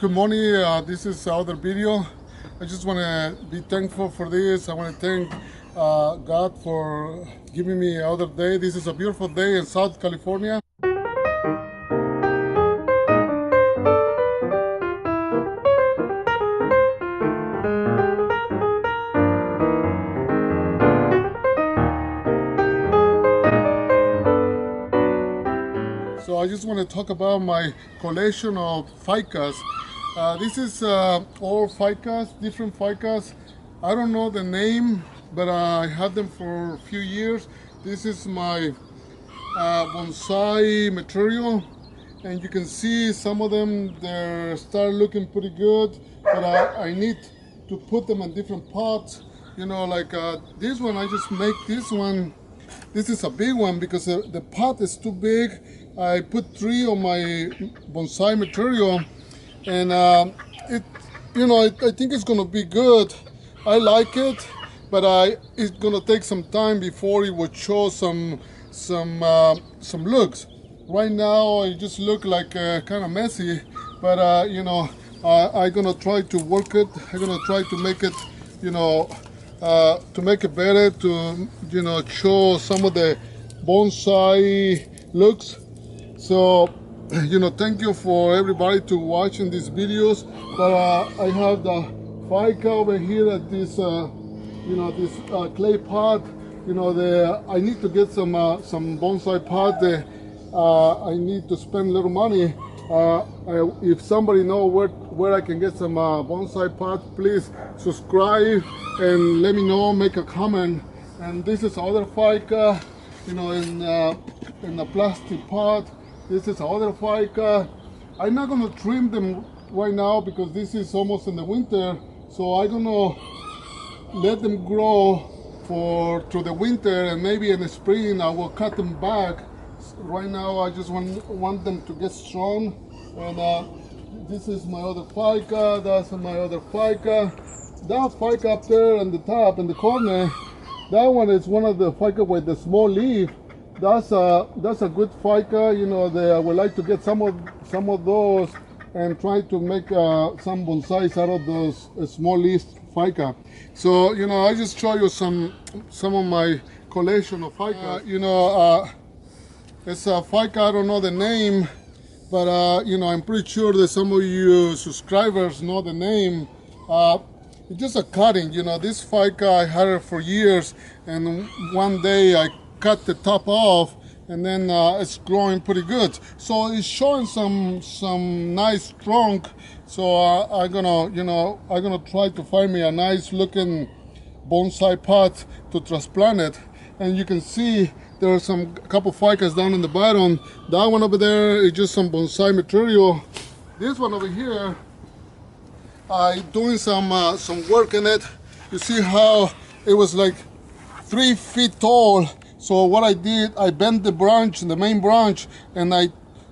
Good morning. This is other video. I just want to be thankful for this. I want to thank God for giving me another day. This is a beautiful day in South California. So I just want to talk about my collection of ficus. This is all ficus, different ficus. I don't know the name, but I had them for a few years. This is my bonsai material, and you can see some of them, they start looking pretty good, but I need to put them in different pots. You know, like this one, I just make this one. This is a big one because the pot is too big. I put 3 on my bonsai material, and I think it's gonna be good. I like it, but it's gonna take some time before it would show some looks. Right now, it just look like kind of messy, but I'm gonna try to work it. I'm gonna try to make it, to make it better, to show some of the bonsai looks. So thank you for everybody to watching these videos. But I have the fica over here at this this clay pot. I need to get some bonsai pot. I need to spend a little money. If somebody know where I can get some bonsai pot, please subscribe and let me know, make a comment. And this is other fica, in a plastic pot. This is other fica. I'm not gonna trim them right now because this is almost in the winter, so I'm gonna let them grow through the winter, and maybe in the spring I will cut them back. Right now I just want them to get strong. And this is my other fica. That's my other fica. That fica up there on the top in the corner, that one is one of the fica with the small leaf. That's a good fica. I would like to get some of those and try to make some bonsais out of those small leaf fica. So I just show you some of my collection of fica. It's a fica, I don't know the name, but I'm pretty sure that some of you subscribers know the name. It's just a cutting. This fica, I had it for years, and one day I cut the top off, and then it's growing pretty good. So it's showing some nice trunk. So I'm gonna try to find me a nice looking bonsai pot to transplant it. And you can see there are a couple ficas down in the bottom. That one over there is just some bonsai material. This one over here, I'm doing some work in it. You see how it was like 3 feet tall. So what I did, I bent the branch, the main branch, and I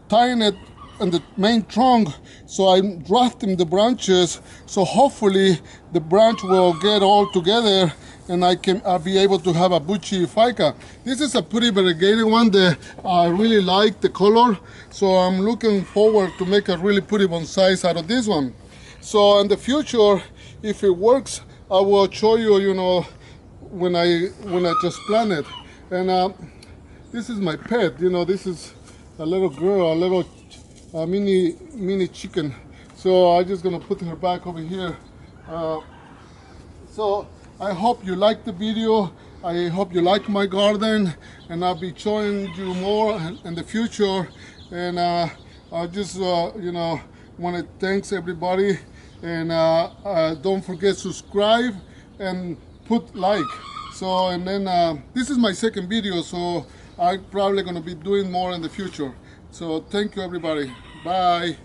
tied it in the main trunk. So I'm drafting the branches. So hopefully the branch will get all together, and I'll be able to have a bushy fica. This is a pretty variegated one that I really like the color. So I'm looking forward to make a really pretty bonsai out of this one. So in the future, if it works, I will show you, when I transplant it. And this is my pet. This is a little girl, a little mini chicken. So I'm just gonna put her back over here. So I hope you like the video. I hope you like my garden, and I'll be showing you more in the future. And I just want to thanks everybody, and don't forget subscribe and put like. So, and then this is my second video, so I'm probably going to be doing more in the future. So thank you everybody. Bye.